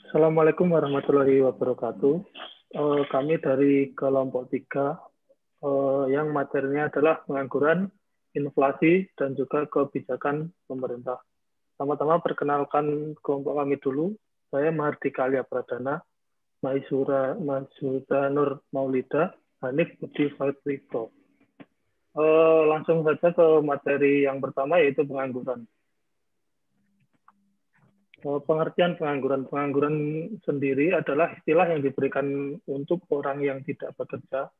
Assalamualaikum warahmatullahi wabarakatuh. Kami dari kelompok 3 yang materinya adalah pengangguran, inflasi, dan juga kebijakan pemerintah. Sama-sama perkenalkan kelompok kami dulu. Saya Mahardika Alia Pradana, Mahisuda Nur Maulida, Hanif Budi Fatrito. Langsung saja ke materi yang pertama, yaitu pengangguran. Pengertian pengangguran. Pengangguran sendiri adalah istilah yang diberikan untuk orang yang tidak bekerja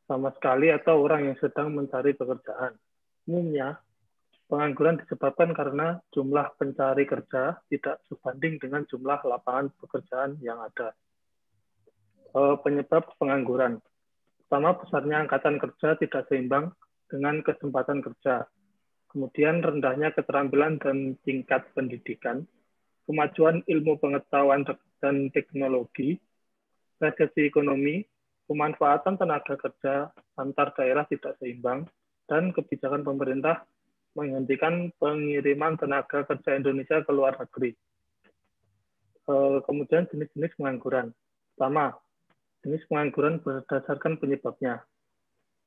sama sekali atau orang yang sedang mencari pekerjaan. Umumnya, pengangguran disebabkan karena jumlah pencari kerja tidak sebanding dengan jumlah lapangan pekerjaan yang ada. Penyebab pengangguran. Pertama, besarnya angkatan kerja tidak seimbang dengan kesempatan kerja. Kemudian rendahnya keterampilan dan tingkat pendidikan. Kemajuan ilmu pengetahuan dan teknologi, resesi ekonomi, pemanfaatan tenaga kerja antar daerah tidak seimbang, dan kebijakan pemerintah menghentikan pengiriman tenaga kerja Indonesia ke luar negeri. Kemudian jenis-jenis pengangguran. Pertama, jenis pengangguran berdasarkan penyebabnya.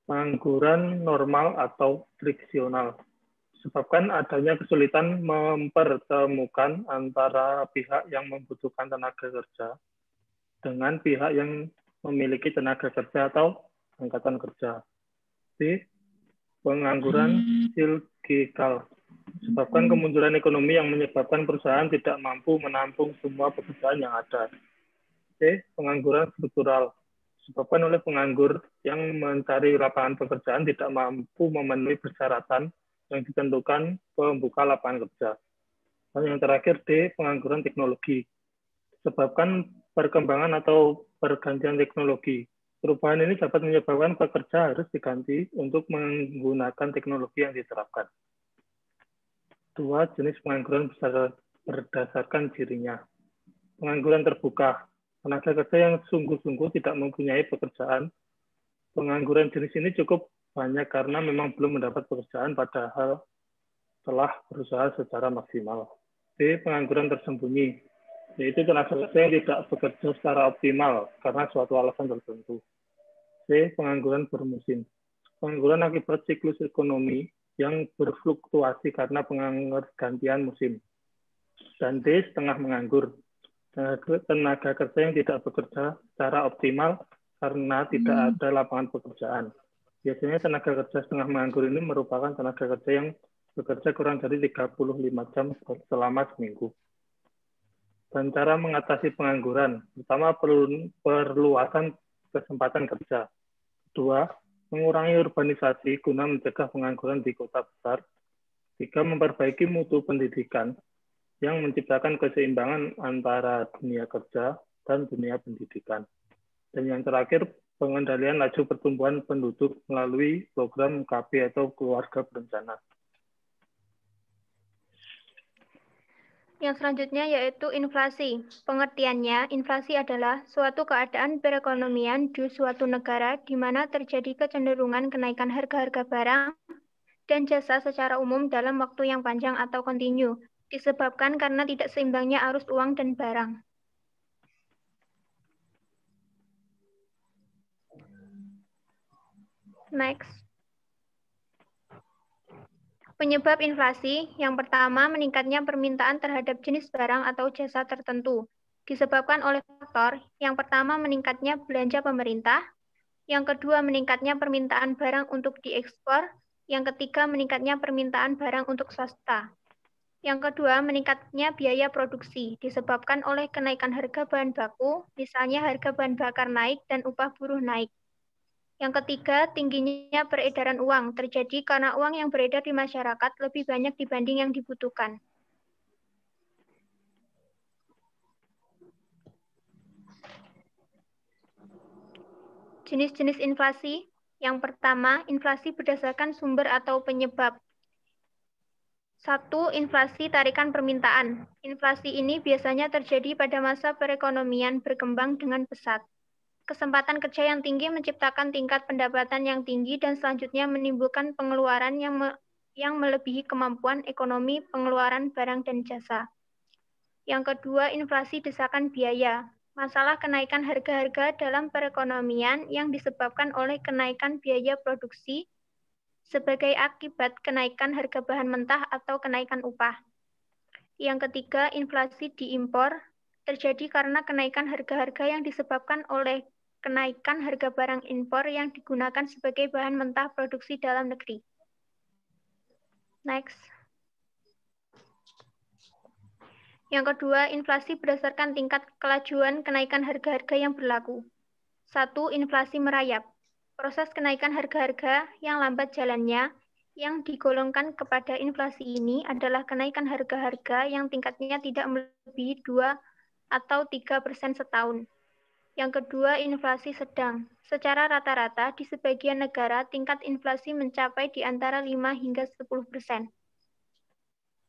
Pengangguran normal atau friksional. Disebabkan adanya kesulitan mempertemukan antara pihak yang membutuhkan tenaga kerja dengan pihak yang memiliki tenaga kerja atau angkatan kerja. B. Pengangguran silgikal. Disebabkan kemunduran ekonomi yang menyebabkan perusahaan tidak mampu menampung semua pekerjaan yang ada. C. Pengangguran struktural. Disebabkan oleh penganggur yang mencari lapangan pekerjaan tidak mampu memenuhi persyaratan yang ditentukan pembuka lapangan kerja. Dan yang terakhir D, pengangguran teknologi. Disebabkan perkembangan atau pergantian teknologi. Perubahan ini dapat menyebabkan pekerja harus diganti untuk menggunakan teknologi yang diterapkan. 2. Jenis pengangguran berdasarkan cirinya. Pengangguran terbuka. Tenaga kerja yang sungguh-sungguh tidak mempunyai pekerjaan. Pengangguran jenis ini cukup banyak karena memang belum mendapat pekerjaan padahal telah berusaha secara maksimal. B. Pengangguran tersembunyi, yaitu tenaga kerja yang tidak bekerja secara optimal karena suatu alasan tertentu. C. Pengangguran bermusim, pengangguran akibat siklus ekonomi yang berfluktuasi karena pergantian musim. Dan D. Setengah menganggur, tenaga kerja yang tidak bekerja secara optimal karena tidak ada lapangan pekerjaan. Biasanya tenaga kerja setengah menganggur ini merupakan tenaga kerja yang bekerja kurang dari 35 jam selama seminggu. Dan cara mengatasi pengangguran. Pertama, perluasan kesempatan kerja. Kedua, mengurangi urbanisasi guna mencegah pengangguran di kota besar. Tiga, memperbaiki mutu pendidikan yang menciptakan keseimbangan antara dunia kerja dan dunia pendidikan. Dan yang terakhir, pengendalian laju pertumbuhan penduduk melalui program KB atau keluarga berencana. Yang selanjutnya yaitu inflasi. Pengertiannya, inflasi adalah suatu keadaan perekonomian di suatu negara di mana terjadi kecenderungan kenaikan harga-harga barang dan jasa secara umum dalam waktu yang panjang atau kontinu, disebabkan karena tidak seimbangnya arus uang dan barang. Next. Penyebab inflasi, yang pertama meningkatnya permintaan terhadap jenis barang atau jasa tertentu, disebabkan oleh faktor yang pertama meningkatnya belanja pemerintah, yang kedua meningkatnya permintaan barang untuk diekspor, yang ketiga meningkatnya permintaan barang untuk swasta. Yang kedua meningkatnya biaya produksi, disebabkan oleh kenaikan harga bahan baku, misalnya harga bahan bakar naik dan upah buruh naik. Yang ketiga, tingginya peredaran uang terjadi karena uang yang beredar di masyarakat lebih banyak dibanding yang dibutuhkan. Jenis-jenis inflasi. Yang pertama, inflasi berdasarkan sumber atau penyebab. 1. Inflasi tarikan permintaan. Inflasi ini biasanya terjadi pada masa perekonomian berkembang dengan pesat. Kesempatan kerja yang tinggi menciptakan tingkat pendapatan yang tinggi dan selanjutnya menimbulkan pengeluaran yang melebihi kemampuan ekonomi pengeluaran barang dan jasa. Yang kedua, inflasi desakan biaya. Masalah kenaikan harga-harga dalam perekonomian yang disebabkan oleh kenaikan biaya produksi sebagai akibat kenaikan harga bahan mentah atau kenaikan upah. Yang ketiga, inflasi diimpor terjadi karena kenaikan harga-harga yang disebabkan oleh kenaikan harga barang impor yang digunakan sebagai bahan mentah produksi dalam negeri. Next. Yang kedua, inflasi berdasarkan tingkat kelajuan kenaikan harga-harga yang berlaku. 1. Inflasi merayap. Proses kenaikan harga-harga yang lambat jalannya yang digolongkan kepada inflasi ini adalah kenaikan harga-harga yang tingkatnya tidak melebihi 2 atau 3% setahun. Yang kedua, inflasi sedang. Secara rata-rata, di sebagian negara, tingkat inflasi mencapai di antara 5 hingga 10%.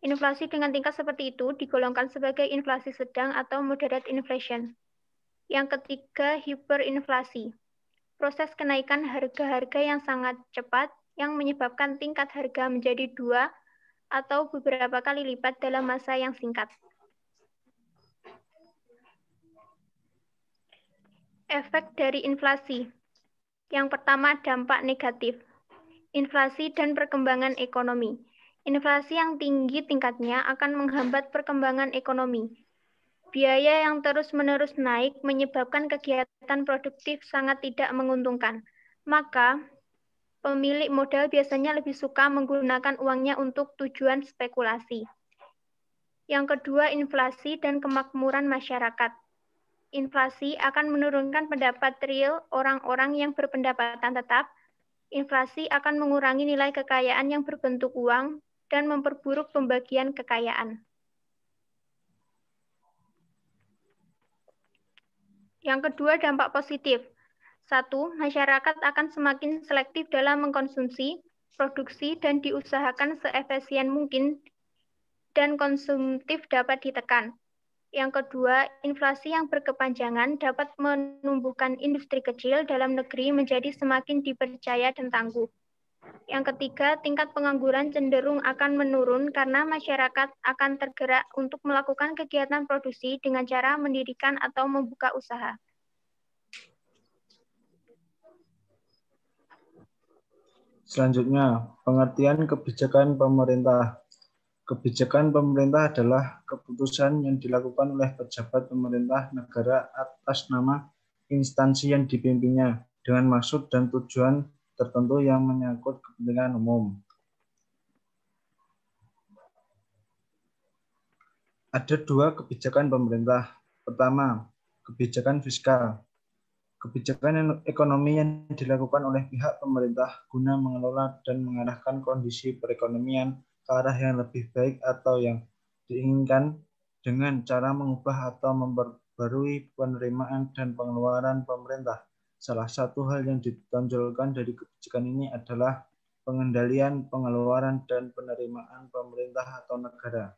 Inflasi dengan tingkat seperti itu digolongkan sebagai inflasi sedang atau moderate inflation. Yang ketiga, hiperinflasi. Proses kenaikan harga-harga yang sangat cepat yang menyebabkan tingkat harga menjadi 2 atau beberapa kali lipat dalam masa yang singkat. Efek dari inflasi. Yang pertama, dampak negatif. Inflasi dan perkembangan ekonomi. Inflasi yang tinggi tingkatnya akan menghambat perkembangan ekonomi. Biaya yang terus-menerus naik menyebabkan kegiatan produktif sangat tidak menguntungkan. Maka, pemilik modal biasanya lebih suka menggunakan uangnya untuk tujuan spekulasi. Yang kedua, inflasi dan kemakmuran masyarakat. Inflasi akan menurunkan pendapat real orang-orang yang berpendapatan tetap. Inflasi akan mengurangi nilai kekayaan yang berbentuk uang dan memperburuk pembagian kekayaan. Yang kedua, dampak positif. 1. Masyarakat akan semakin selektif dalam mengkonsumsi, produksi, dan diusahakan seefisien mungkin dan konsumtif dapat ditekan. Yang kedua, inflasi yang berkepanjangan dapat menumbuhkan industri kecil dalam negeri menjadi semakin dipercaya dan tangguh. Yang ketiga, tingkat pengangguran cenderung akan menurun karena masyarakat akan tergerak untuk melakukan kegiatan produksi dengan cara mendirikan atau membuka usaha. Selanjutnya, pengertian kebijakan pemerintah. Kebijakan pemerintah adalah keputusan yang dilakukan oleh pejabat pemerintah negara atas nama instansi yang dipimpinnya dengan maksud dan tujuan tertentu yang menyangkut kepentingan umum. Ada dua kebijakan pemerintah. Pertama, kebijakan fiskal. Kebijakan ekonomi yang dilakukan oleh pihak pemerintah guna mengelola dan mengarahkan kondisi perekonomian ke arah yang lebih baik atau yang diinginkan dengan cara mengubah atau memperbarui penerimaan dan pengeluaran pemerintah. Salah satu hal yang ditonjolkan dari kebijakan ini adalah pengendalian pengeluaran dan penerimaan pemerintah atau negara.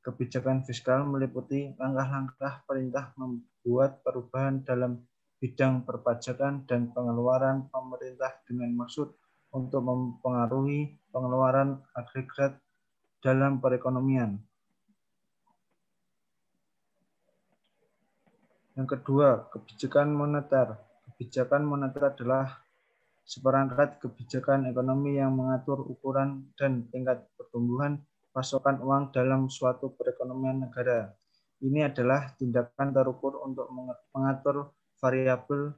Kebijakan fiskal meliputi langkah-langkah perintah membuat perubahan dalam bidang perpajakan dan pengeluaran pemerintah dengan maksud untuk mempengaruhi pengeluaran agregat dalam perekonomian. Yang kedua, kebijakan moneter. Kebijakan moneter adalah seperangkat kebijakan ekonomi yang mengatur ukuran dan tingkat pertumbuhan pasokan uang dalam suatu perekonomian negara. Ini adalah tindakan terukur untuk mengatur variabel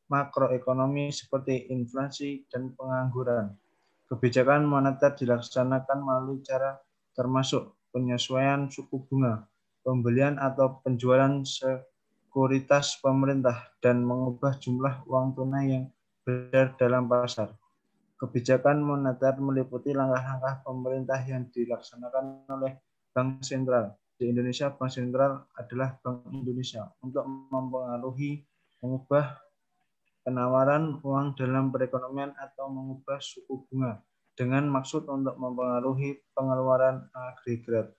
makroekonomi seperti inflasi dan pengangguran. Kebijakan moneter dilaksanakan melalui cara termasuk penyesuaian suku bunga, pembelian atau penjualan sekuritas pemerintah, dan mengubah jumlah uang tunai yang beredar dalam pasar. Kebijakan moneter meliputi langkah-langkah pemerintah yang dilaksanakan oleh Bank Sentral. Di Indonesia, Bank Sentral adalah Bank Indonesia untuk mempengaruhi mengubah penawaran uang dalam perekonomian atau mengubah suku bunga dengan maksud untuk mempengaruhi pengeluaran agregat.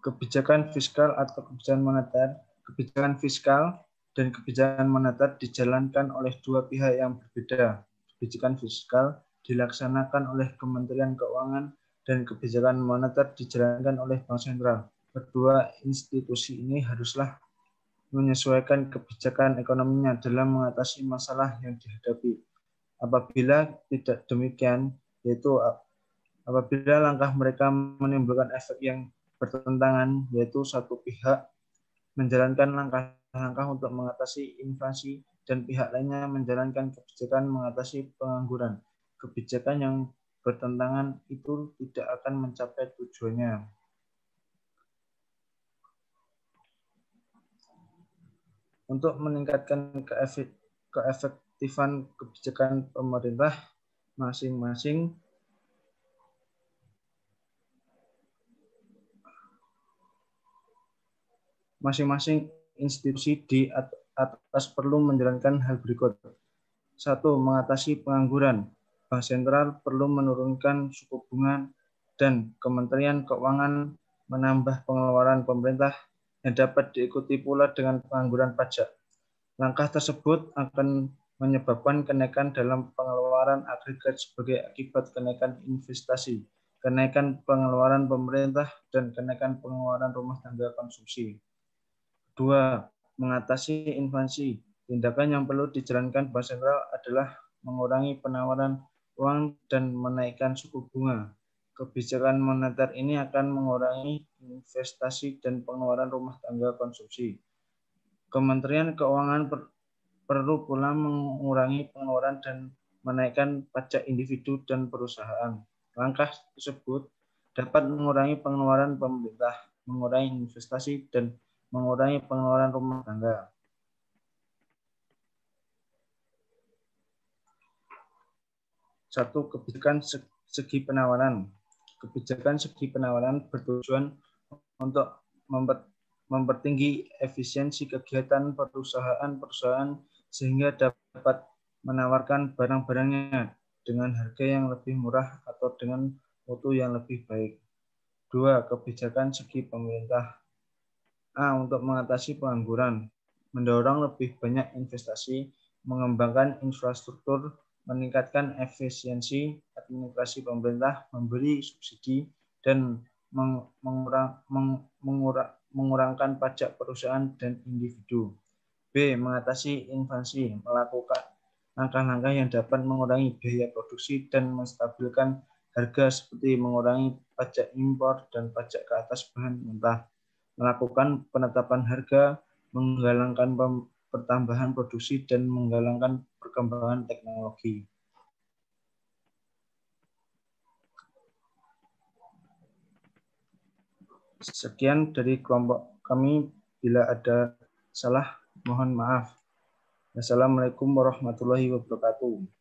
Kebijakan fiskal atau kebijakan moneter. Kebijakan fiskal dan kebijakan moneter dijalankan oleh dua pihak yang berbeda. Kebijakan fiskal dilaksanakan oleh Kementerian Keuangan dan kebijakan moneter dijalankan oleh Bank Sentral. Kedua institusi ini haruslah menyesuaikan kebijakan ekonominya dalam mengatasi masalah yang dihadapi. Apabila tidak demikian, yaitu apabila langkah mereka menimbulkan efek yang bertentangan, yaitu satu pihak menjalankan langkah-langkah untuk mengatasi inflasi dan pihak lainnya menjalankan kebijakan mengatasi pengangguran. Kebijakan yang bertentangan itu tidak akan mencapai tujuannya. Untuk meningkatkan keefektifan kebijakan pemerintah, masing-masing institusi di atas perlu menjalankan hal berikut. 1. Mengatasi pengangguran. Bank Sentral perlu menurunkan suku bunga dan Kementerian Keuangan menambah pengeluaran pemerintah yang dapat diikuti pula dengan pengangguran pajak. Langkah tersebut akan menyebabkan kenaikan dalam pengeluaran agregat sebagai akibat kenaikan investasi, kenaikan pengeluaran pemerintah, dan kenaikan pengeluaran rumah tangga konsumsi. 2. Mengatasi inflasi. Tindakan yang perlu dijalankan Bank Sentral adalah mengurangi penawaran uang dan menaikkan suku bunga. Kebijakan moneter ini akan mengurangi investasi dan pengeluaran rumah tangga konsumsi. Kementerian Keuangan perlu pula mengurangi pengeluaran dan menaikkan pajak individu dan perusahaan. Langkah tersebut dapat mengurangi pengeluaran pemerintah, mengurangi investasi, dan mengurangi pengeluaran rumah tangga. Satu, kebijakan segi penawaran. Kebijakan segi penawaran bertujuan untuk mempertinggi efisiensi kegiatan perusahaan-perusahaan sehingga dapat menawarkan barang-barangnya dengan harga yang lebih murah atau dengan mutu yang lebih baik. 2. Kebijakan segi pemerintah. A. Untuk mengatasi pengangguran, mendorong lebih banyak investasi, mengembangkan infrastruktur, meningkatkan efisiensi administrasi pemerintah, memberi subsidi, dan mengurangkan pajak perusahaan dan individu. B. Mengatasi inflasi, melakukan langkah-langkah yang dapat mengurangi biaya produksi dan menstabilkan harga seperti mengurangi pajak impor dan pajak ke atas bahan mentah, melakukan penetapan harga, menggalangkan pertambahan produksi, dan menggalangkan perkembangan teknologi. Sekian dari kelompok kami. Bila ada salah, mohon maaf. Wassalamualaikum warahmatullahi wabarakatuh.